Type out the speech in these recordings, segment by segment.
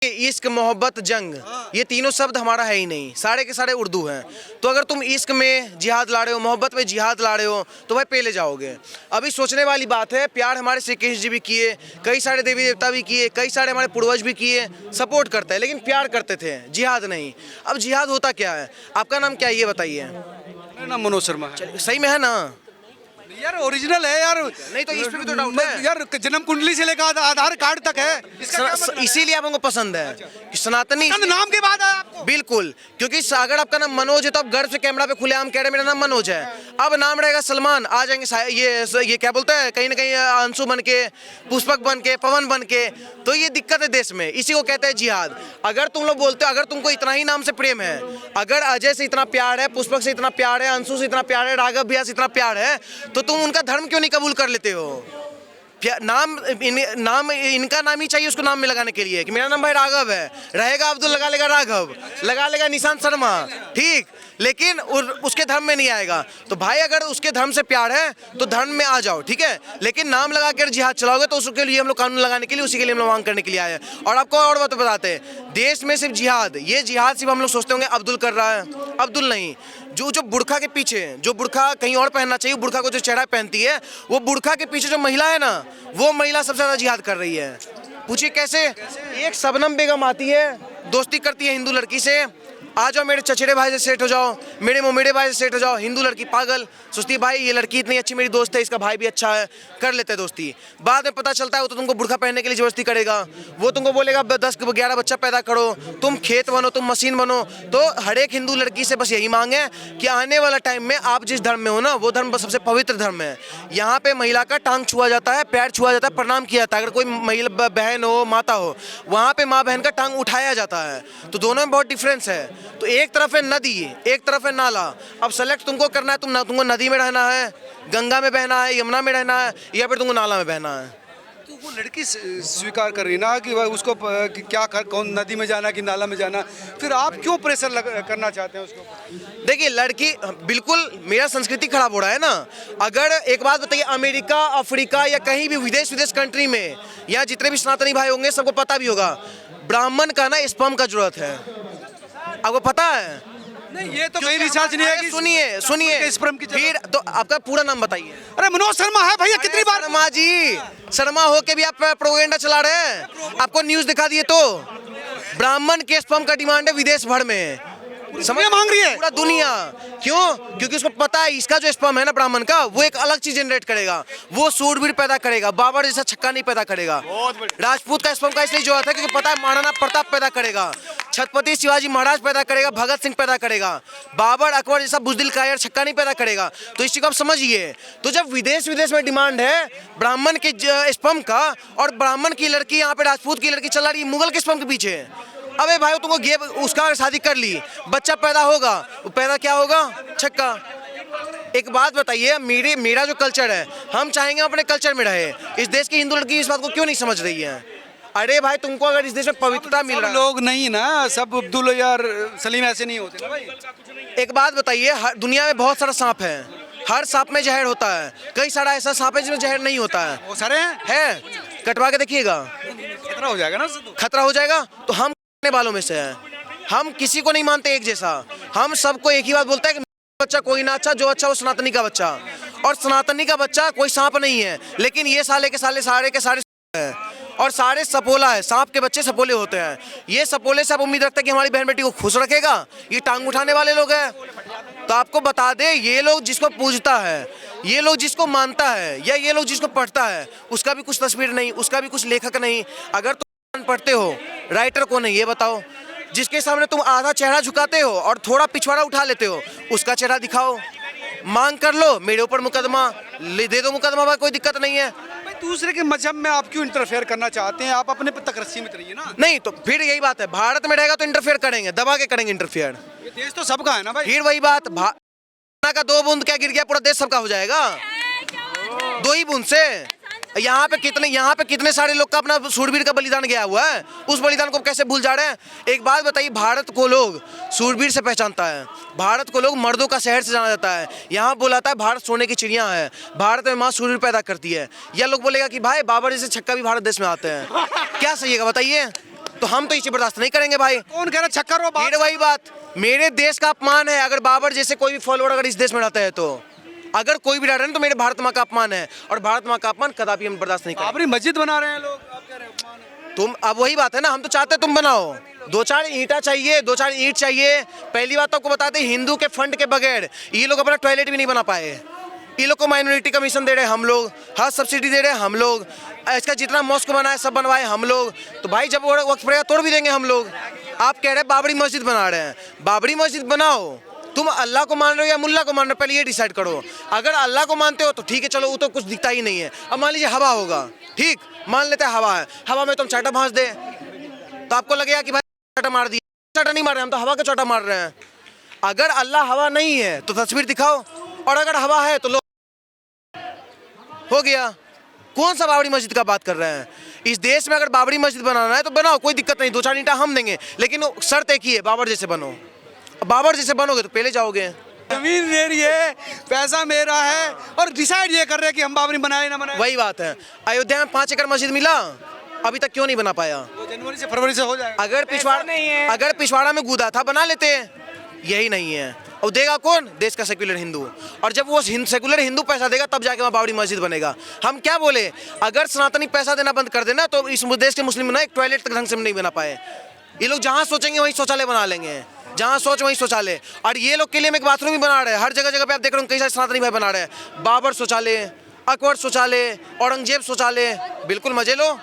इश्क, मोहब्बत, जंग, ये तीनों शब्द हमारा है ही नहीं, सारे के सारे उर्दू हैं। तो अगर तुम इश्क में जिहाद ला रहे हो, मोहब्बत में जिहाद ला रहे हो, तो भाई पेले जाओगे। अभी सोचने वाली बात है, प्यार हमारे श्री कृष्ण जी भी किए, कई सारे देवी देवता भी किए, कई सारे हमारे पूर्वज भी किए, सपोर्ट करते हैं, लेकिन प्यार करते थे, जिहाद नहीं। अब जिहाद होता क्या है? आपका नाम क्या है ये बताइए। मेरा नाम मनोज शर्मा है। सही में है ना? यार ओरिजिनल है यार। नहीं तो इस पे भी तो डाउट है यार, जन्म कुंडली से लेकर आधार कार्ड तक है। इसका क्या मतलब है? इसीलिए आप हमको पसंद है कि सनातनी। नाम के बाद है आपको। बिल्कुल, क्योंकि अगर आपका नाम मनोज है तो आप गर्व से कैमरा पे खुलेआम कह रहे हैं मेरा नाम मनोज है। अब नाम रहेगा सलमान, आ जाएंगे ये क्या बोलते हैं, कहीं ना कहीं अंशु बन के, पुष्पक बन के, पवन बन के। तो ये दिक्कत है देश में, इसी को कहते हैं जिहाद। अगर तुम लोग बोलते हो, अगर तुमको इतना ही नाम से प्रेम है, अगर अजय से इतना प्यार है, पुष्पक से इतना प्यार है, अंशु से इतना प्यार है, राघव भैया से इतना प्यार है, तो तुम उनका धर्म क्यों नहीं कबूल कर लेते हो? नाम इनका नाम ही चाहिए उसको नाम में लगाने के लिए कि मेरा नाम भाई राघव है, रहेगा अब्दुल, लगा लेगा राघव, लगा लेगा निशांत शर्मा, ठीक, लेकिन उसके धर्म में नहीं आएगा। तो भाई अगर उसके धर्म से प्यार है तो धर्म में आ जाओ, ठीक है, लेकिन नाम लगा कर जिहाद चलाओगे तो उसके लिए हम लोग कानून लगाने के लिए, उसी के लिए हम लोग मांग करने के लिए आए हैं। और आपको और बात बताते हैं, देश में सिर्फ जिहाद, ये जिहाद सिर्फ हम लोग सोचते होंगे अब्दुल कर रहा है, अब्दुल नहीं। जो बुर्खा के पीछे, जो बुर्खा कहीं और पहनना चाहिए, बुर्खा को जो चेहरा पहनती है, वो बुर्खा के पीछे जो महिला है ना, वो महिला सबसे ज्यादा जिहाद कर रही है। पूछिए कैसे? एक शबनम बेगम आती है, दोस्ती करती है हिंदू लड़की से, आ जाओ मेरे चचेरे भाई से सेट हो जाओ, मेरे मोमेड़े भाई से सेट हो जाओ। हिंदू लड़की पागल सोचती है भाई ये लड़की इतनी अच्छी मेरी दोस्त है, इसका भाई भी अच्छा है, कर लेते हैं दोस्ती। बाद में पता चलता है वो तो तुमको बुर्खा पहनने के लिए जबरदस्ती करेगा, वो तुमको बोलेगा 10-11 बच्चा पैदा करो, तुम खेत बनो, तुम मशीन बनो। तो हर एक हिंदू लड़की से बस यही मांग है कि आने वाला टाइम में आप जिस धर्म में हो ना, वो धर्म सबसे पवित्र धर्म है। यहाँ पे महिला का टांग छुआ जाता है, पैर छुआ जाता है, प्रणाम किया जाता है। अगर कोई महिला बहन हो, माता हो, वहाँ पे माँ बहन का टांग उठाया जाता है। तो दोनों में बहुत डिफरेंस है। तो एक तरफ है नदी, एक तरफ है नाला। अब सेलेक्ट तुमको करना है, तुमको नदी में रहना है, गंगा में बहना है, यमुना में रहना है, या फिर तुमको नाला में बहना है। तो वो लड़की स्वीकार कर रही है ना कि वह उसको कि क्या कौन नदी में जाना कि नाला में जाना, फिर आप क्यों प्रेशर करना चाहते हैं उसको? देखिए लड़की, बिल्कुल मेरा संस्कृति खराब हो रहा है ना। अगर एक बात बताइए, अमेरिका, अफ्रीका या कहीं भी विदेश कंट्री में, या जितने भी सनातनी भाई होंगे सबको पता भी होगा, ब्राह्मण का ना स्पर्म का जरूरत है। आपको पता है? नहीं, ये तो कहीं रिसर्च नहीं है कि सुनिए स्पर्म की फिर तो आपका पूरा नाम बताइए। अरे मनोज शर्मा है भैया, कितनी बार? शर्मा जी, शर्मा हो के भी आप प्रोपेगेंडा चला रहे हैं। आपको न्यूज दिखा दिए तो ब्राह्मण के स्पर्म का डिमांड है विदेश भर में, समझ मांग रही है पूरा दुनिया। क्यों? क्योंकि उसको पता है इसका जो स्पर्म है ना ब्राह्मण का, वो एक अलग चीज जनरेट करेगा, वो सूरवीर पैदा करेगा, बाबर जैसा छक्का नहीं पैदा करेगा। राजपूत का स्पर्म का इसलिए जरूरत है क्योंकि पता है महाराणा प्रताप पैदा करेगा, छत्रपति शिवाजी महाराज पैदा करेगा, भगत सिंह पैदा करेगा, बाबर अकबर जैसा बुजदिल कायर छक्का नहीं पैदा करेगा। तो इस चीज को आप समझिए। तो जब विदेश में डिमांड है ब्राह्मण के स्पर्म का, और ब्राह्मण की लड़की यहाँ पे राजपूत की लड़की चला रही है मुगल के स्पर्म के पीछे। अबे भाई तुमको उसका शादी कर ली, बच्चा पैदा होगा, वो पैदा क्या होगा? छक्का। एक बात बताइए, मेरा जो कल्चर है, हम चाहेंगे अपने कल्चर में रहे। इस देश की हिंदू लड़की इस बात को क्यों नहीं समझ रही है? अरे भाई तुमको अगर इस देश में पवित्रता मिल रहा है, लोग नहीं ना, सब अब्दुल यार सलीम ऐसे नहीं होते ना भाई। एक बात बताइए, दुनिया में बहुत सारा सांप है, हर सांप में जहर होता है, कई सारा ऐसा सांप है जिसमें जहर नहीं होता है। वो सारे है, कटवा के देखिएगा, खतरा हो जाएगा ना। खतरा हो जाएगा। तो हम करने वालों में से हैं, हम किसी को नहीं मानते एक जैसा, हम सबको एक ही बात बोलते हैं कि बच्चा कोई ना अच्छा, जो अच्छा वो सनातनी का बच्चा, और सनातनी का बच्चा कोई सांप नहीं है, लेकिन ये सारे के सारे हैं, और सारे सपोला है। सांप के बच्चे सपोले होते हैं। ये सपोले से आप उम्मीद रखते हैं कि हमारी बहन बेटी को खुश रखेगा? ये टांग उठाने वाले लोग हैं। तो आपको बता दे, ये लोग जिसको पूजता है, ये लोग जिसको मानता है, या ये लोग जिसको पढ़ता है, उसका भी कुछ तस्वीर नहीं, उसका भी कुछ लेखक नहीं। अगर तुम पढ़ते हो, राइटर को नहीं, ये बताओ। जिसके सामने तुम आधा चेहरा झुकाते हो और थोड़ा पिछवाड़ा उठा लेते हो, उसका चेहरा दिखाओ, मांग कर लो, मेरे ऊपर मुकदमा दे दो, मुकदमा भाई कोई दिक्कत नहीं है। दूसरे के मजहब में आप क्यों इंटरफेयर करना चाहते हैं? आप अपने तक सीमित रहिए ना। नहीं तो फिर यही बात है, भारत में रहेगा तो इंटरफेयर करेंगे, दबा के करेंगे इंटरफेयर। ये देश तो सबका है ना भाई। फिर वही बात, का 2 बूंद क्या गिर गया, पूरा देश सबका हो जाएगा 2 ही बूंद से। यहाँ पे कितने सारे लोग का अपना सूरवीर का बलिदान गया हुआ है, उस बलिदान को कैसे भूल जा रहे हैं? एक बात बताइए, भारत को लोग सूरवीर से पहचानता है, भारत को लोग मर्दों का शहर से जाना जाता है। यहाँ बोलाता है भारत सोने की चिड़िया है, भारत में माँ सूरवीर पैदा करती है। या लोग बोलेगा कि भाई बाबर जैसे छक्का भी भारत देश में आते हैं। क्या सही है बताइए? तो हम तो इसे बर्दाश्त नहीं करेंगे भाई। कौन कह रहा छक्कर वो फिर वही बात, मेरे देश का अपमान है अगर बाबर जैसे कोई भी फॉलोअर अगर इस देश में रहता है तो, अगर कोई भी रह रहा है तो मेरे भारत माँ का अपमान है, और भारत माँ का अपमान कदापि हम बर्दाश्त नहीं करेंगे। बाबरी मस्जिद बना रहे हैं लोग, आप कह रहे हैं अपमान है। तुम अब वही बात है ना, हम तो चाहते हैं तुम बनाओ, 2-4 ईंटा चाहिए, 2-4 ईंट चाहिए। पहली बात तो आपको बताते हैं, हिंदू के फंड के बगैर ये लोग अपना टॉयलेट भी नहीं बना पाए। ये लोग को माइनॉरिटी कमीशन दे रहे हैं हम लोग, हर सब्सिडी दे रहे हैं हम लोग, इसका जितना मॉस्क बना है सब बनवाए हम लोग। तो भाई जब वक्त पड़ेगा तोड़ भी देंगे हम लोग। आप कह रहे हैं बाबरी मस्जिद बना रहे हैं, बाबरी मस्जिद बनाओ, तुम अल्लाह को मान रहे हो या मुल्ला को मान रहे हो, पहले ये डिसाइड करो। अगर अल्लाह को मानते हो तो ठीक है, चलो वो तो कुछ दिखता ही नहीं है। अब मान लीजिए हवा होगा, ठीक मान लेते हैं हवा है, हवा में तुम चाटा भांस दे तो आपको लगेगा कि भाई चाटा मार दिया। चाटा नहीं मार रहे हम तो हवा का चाटा मार रहे हैं। अगर अल्लाह हवा नहीं है तो तस्वीर दिखाओ, और अगर हवा है तो लो, हो गया। कौन सा बाबरी मस्जिद का बात कर रहे हैं? इस देश में अगर बाबरी मस्जिद बनाना है तो बनाओ, कोई दिक्कत नहीं, 2-4 ईंटा हम देंगे, लेकिन शर्त एक ही है, बाबर जैसे बनो। बाबर जैसे बनोगे तो पहले जाओगे। जमीन मेरी है, पैसा मेरा है, और डिसाइड ये कर रहे हैं कि हम बाबरी बनाए ना बनाए। वही बात है, अयोध्या में 5 एकड़ मस्जिद मिला, अभी तक क्यों नहीं बना पाया? वो जनवरी से फरवरी से हो जाएगा। अगर पिछवाड़ा में कूदा था बना लेते, यही नहीं है। और देगा कौन? देश का सेक्युलर हिंदू। और जब वो सेक्युलर हिंदू पैसा देगा तब जाके वहाँ बाबरी मस्जिद बनेगा। हम क्या बोले, अगर सनातनी पैसा देना बंद कर देना तो इस देश के मुस्लिम ना एक टॉयलेट तक ढंग से नहीं बना पाए। ये लोग जहाँ सोचेंगे वहीं शौचालय बना लेंगे, जहाँ सोच वहीं शौचालय। और ये लोग के लिए एक बाथरूम भी बना रहे हैं, हर जगह जगह पे आप देख रहे हो कई सारे सनातनी भाई बना रहे हैं बाबर शौचालय, अकबर शौचालय, औरंगजेब शौचालय। बिल्कुल मजे लो।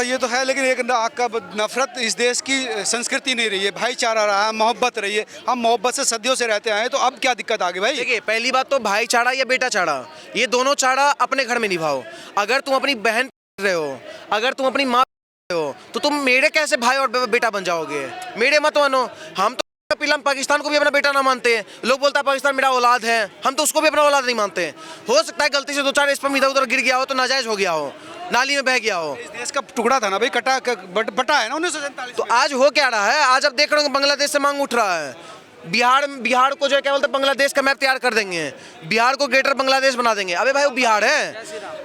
ये तो है, लेकिन एक आपका नफरत इस देश की संस्कृति नहीं रही है, भाईचारा रहा है, मोहब्बत रही है। हम मोहब्बत से सदियों से रहते आए हैं, तो अब क्या दिक्कत आ गई भाई? देखिए पहली बात तो भाईचारा या बेटा चारा, ये दोनों चारा अपने घर में निभाओ। अगर तुम अपनी बहन रहे हो, अगर तुम अपनी माँ हो, तो तुम मेरे कैसे भाई और बेटा बन जाओगे? मेरे मत मानो। हम तो हम पाकिस्तान को भी अपना बेटा ना मानते हैं। लोग बोलता है पाकिस्तान मेरा औलाद है, हम तो उसको भी अपना औलाद नहीं मानते। हो सकता है गलती से 2-4 स्पर्म इधर उधर गिर गया हो तो नाजायज हो गया हो, नाली में बह गया हो। इस देश का टुकड़ा था ना भाई, कटा बटा है ना 1947। तो आज हो क्या रहा है? आज अब देख रहे हो बांग्लादेश से मांग उठ रहा है। बिहार को जो है क्या बोलते हैं, बांग्लादेश का मैप तैयार कर देंगे, बिहार को ग्रेटर बांग्लादेश बना देंगे। अबे भाई वो बिहार है,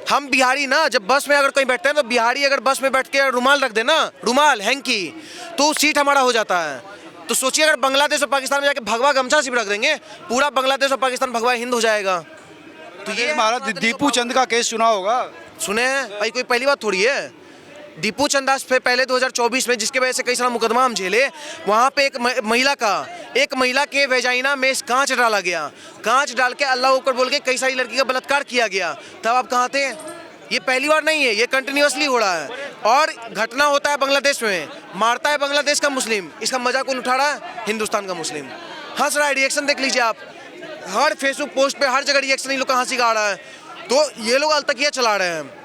हम बिहारी ना। जब बस में अगर कहीं बैठते हैं तो बिहारी अगर बस में बैठ के रुमाल रख देना, रुमाल हैंकी, तो सीट हमारा हो जाता है। तो सोचिए अगर बांग्लादेश और पाकिस्तान में जाके भगवा गमछा सिर्फ रख देंगे, पूरा बांग्लादेश और पाकिस्तान भगवा हिंद हो जाएगा। तो ये हमारा दीपू चंद का केस सुना होगा, सुने हैं भाई? कोई पहली बात थोड़ी है। दीपू चंदास पे पहले 2024 में जिसके वजह से कई सारा मुकदमा हम झेले, वहाँ पे एक महिला के वेजाइना में कांच डाला गया, कांच डाल के अल्लाह ऊपर बोल के कई सारी लड़की का बलात्कार किया गया। तब आप कहाँ थे? ये पहली बार नहीं है, ये कंटिन्यूसली हो रहा है। और घटना होता है बांग्लादेश में, मारता है बांग्लादेश का मुस्लिम, इसका मजाक कौन उठा रहा है? हिंदुस्तान का मुस्लिम हंस रहा है। रिएक्शन देख लीजिए आप, हर फेसबुक पोस्ट पे हर जगह रिएक्शन, इन लोग का हंसी गा रहा है। तो ये लोग अलतकिया चला रहे हैं।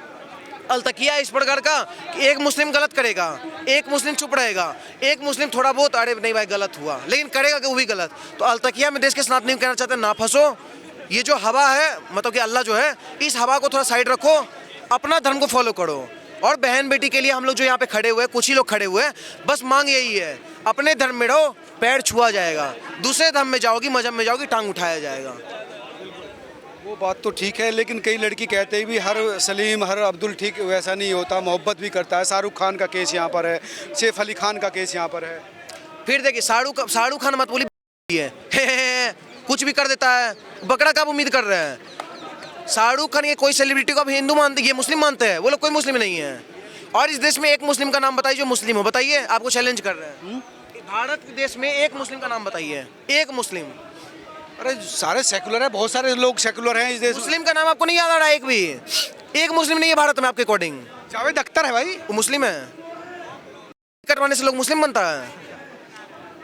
अलतकिया इस प्रकार का कि एक मुस्लिम गलत करेगा, एक मुस्लिम चुप रहेगा, एक मुस्लिम थोड़ा बहुत अरे नहीं भाई गलत हुआ, लेकिन करेगा कि वो भी गलत। तो अलतकिया में देश के सनातनी कहना चाहते हैं ना फंसो। ये जो हवा है, मतलब कि अल्लाह जो है, इस हवा को थोड़ा साइड रखो, अपना धर्म को फॉलो करो। और बहन बेटी के लिए हम लोग जो यहाँ पे खड़े हुए हैं, कुछ ही लोग खड़े हुए हैं, बस मांग यही है, अपने धर्म में रहो, पैर छुआ जाएगा। दूसरे धर्म में जाओगी, मजहब में जाओगी, टांग उठाया जाएगा। वो बात तो ठीक है, लेकिन कई लड़की कहते हैं भी हर सलीम हर अब्दुल ठीक वैसा नहीं होता, मोहब्बत भी करता है। शाहरुख खान का केस यहाँ पर है, सैफ अली खान का केस यहाँ पर है। फिर देखिए शाहरुख खान मत बोली है, कुछ भी कर देता है, बकरा कब उम्मीद कर रहे हैं? शाहरुख खान ये कोई सेलिब्रिटी को अब हिंदू मानते, ये मुस्लिम मानते हैं, वो लोग कोई मुस्लिम नहीं है। और इस देश में एक मुस्लिम का नाम बताइए जो मुस्लिम हो, बताइए, आपको चैलेंज कर रहे हैं। भारत के देश में एक मुस्लिम का नाम बताइए, एक मुस्लिम। अरे सारे सेकुलर है, बहुत सारे लोग सेकुलर हैं इस देश में। मुस्लिम का नाम आपको नहीं याद आ रहा है? एक भी एक मुस्लिम नहीं है भारत में आपके अकॉर्डिंग। जावेद अख्तर है भाई, वो मुस्लिम है। कटवाने से लोग मुस्लिम बनता है?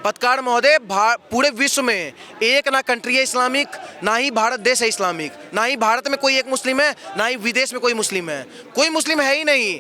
पत्रकार महोदय, पूरे विश्व में एक ना कंट्री है इस्लामिक, ना ही भारत देश है इस्लामिक, ना ही भारत में कोई एक मुस्लिम है, ना ही विदेश में कोई मुस्लिम है। कोई मुस्लिम है ही नहीं।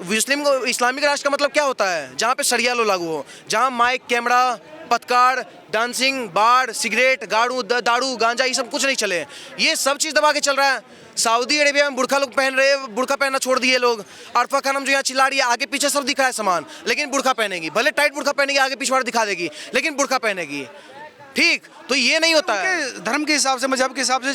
मुस्लिम इस्लामिक राष्ट्र का मतलब क्या होता है? जहाँ पे शरिया लो लागू हो, जहाँ माइक, कैमरा, पत्रकार, डांसिंग, बार, सिगरेट, दारू, गांजा, ये सब कुछ नहीं चले। ये सब चीज़ दबा के चल रहा है। सऊदी अरेबिया में बुर्खा लोग पहन रहे हैं, बुर्खा पहनना छोड़ दिए लोग। अरफा खानम जो यहाँ चिल्ला रही है, आगे पीछे सब दिख रहा है सामान, लेकिन बुर्खा पहनेगी, भले टाइट बुर्खा पहनेगी, आगे पिछवाड़ दिखा देगी, लेकिन बुर्खा पहनेगी। ठीक, तो ये नहीं होता है। धर्म के हिसाब से, मजहब के हिसाब से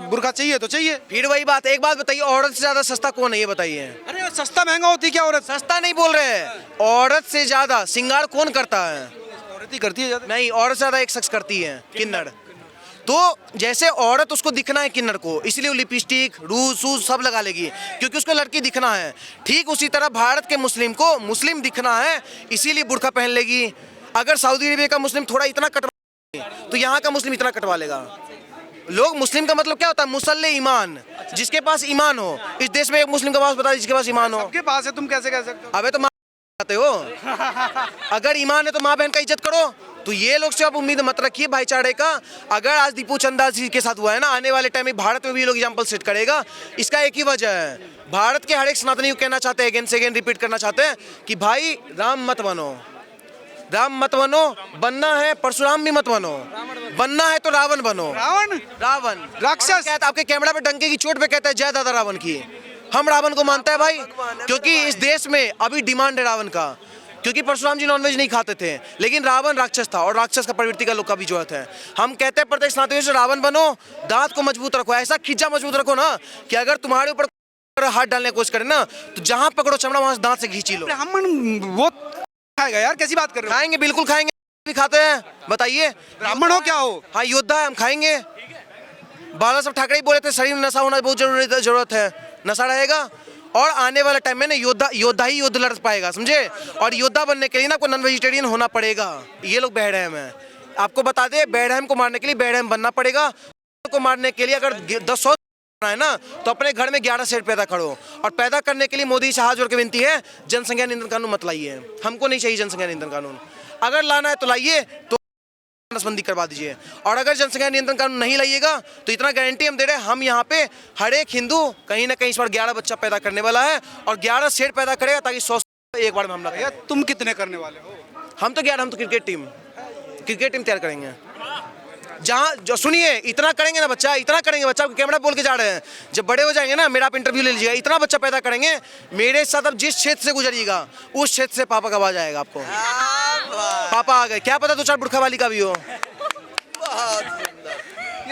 बुर्का चाहिए तो चाहिए। फिर वही बात, एक बात बताइए, औरत से ज्यादा सस्ता कौन है ये बताइए। अरे सस्ता महंगा होती क्या औरत? सस्ता नहीं बोल रहे हैं, औरत से ज्यादा श्रृंगार कौन करता है? औरत ही करती है ज्यादा। नहीं, औरत से ज्यादा एक शख्स करती है, किन्नर। तो जैसे औरत उसको दिखना है किन्नर को, इसलिए वो लिपस्टिक रूज सूज सब लगा लेगी क्योंकि उसको लड़की दिखना है। ठीक उसी तरह भारत के मुस्लिम को मुस्लिम दिखना है, इसीलिए बुर्का पहन लेगी। अगर सऊदी अरेबिया का मुस्लिम थोड़ा इतना कटवा तो यहाँ का मुस्लिम इतना कटवा लेगा। लोग मुस्लिम का मतलब क्या होता है? मुसल्ले ईमान, जिसके पास ईमान हो। इस देश में एक मुस्लिम का पास बता दीजिए जिसके पास ईमान हो। सबके पास है, तुम कैसे कह सकते हो? अबे तो माँ आते हो, अगर ईमान है तो माँ बहन का इज्जत करो। तो ये लोग से आप उम्मीद मत रखिए भाईचारे का। अगर आज दीपू चंदा जी के साथ हुआ है ना, आने वाले टाइम में भारत में भी ये लोग एग्जाम्पल सेट करेगा। इसका एक ही वजह है, भारत के हर एक सनातनी को कहना चाहते हैं, अगेन से अगेन रिपीट करना चाहते हैं कि भाई राम मत बनो, राम मत बनो, बनना है परशुराम भी मत बनो, बनना है तो रावण बनो। रावण? रावण राक्षस? कहता है, आपके कैमरा पे डंके की चोट पे कहता है जय दादा रावण की। हम रावण को मानते हैं भाई, क्योंकि इस देश में अभी डिमांड है रावण का, क्योंकि परशुराम जी नॉनवेज नहीं खाते थे, लेकिन रावण राक्षस था और राक्षस का प्रवृत्ति का लोग का भी जरूरत है। हम कहते हैं प्रत्येक सनातनी से रावण बनो, दांत को मजबूत रखो, ऐसा खिज्जा मजबूत रखो ना कि अगर तुम्हारे ऊपर हाथ डालने की कोशिश करे ना तो जहां पकड़ो चमड़ा वहां से दांत से खींची लो। ब्राह्मण वो खाएगा यार, कैसी बात कर रहे हो? खाएंगे, बिल्कुल खाएंगे, भी खाते हैं, बताइए। ब्राह्मण हो क्या हो? हाँ, योद्धा है, हम खाएंगे। बाला साहब ठाकरे ही बोले थे शरीर में नशा होना बहुत जरूरत है, नशा रहेगा और आने वाले टाइम में ना योद्धा ही युद्ध लड़ पाएगा, समझे। और योद्धा बनने के लिए ना आपको नॉन वेजिटेरियन होना पड़ेगा। ये लोग बेरहम है, आपको बता दे, बेरहम को मारने के लिए बेरहम बनना पड़ेगा। को मारने के लिए अगर 10 है ना तो अपने घर में 11 शेर पैदा करो, और पैदा करने के लिए मोदी से हाथ जोड़ के विनती है, जनसंख्या नियंत्रण कानून मत लाइए। हमको नहीं चाहिए जनसंख्या नियंत्रण कानून, अगर लाना है तो लाइए, तो नसबंदी करवा दीजिए। और अगर जनसंख्या नियंत्रण कानून नहीं लाइएगा तो इतना गारंटी हम दे रहे हैं, हम यहाँ पे हर एक हिंदू कहीं ना कहीं इस बार 11 बच्चा पैदा करने वाला है और 11 शेर पैदा करेगा ताकि 100 एक बार में हमला भैया तुम कितने करने वाले हो? हम तो 11, हम तो क्रिकेट टीम तैयार करेंगे। जहाँ जो सुनिए, इतना करेंगे ना बच्चा, इतना करेंगे बच्चा, कैमरा बोल के जा रहे हैं, जब बड़े हो जाएंगे ना, मेरा आप इंटरव्यू ले लीजिएगा, इतना बच्चा पैदा करेंगे मेरे साथ। अब जिस क्षेत्र से गुजरिएगा उस क्षेत्र से पापा का आवाज आएगा आपको, पापा आ गए, क्या पता 2-4 बुरखा वाली का भी हो।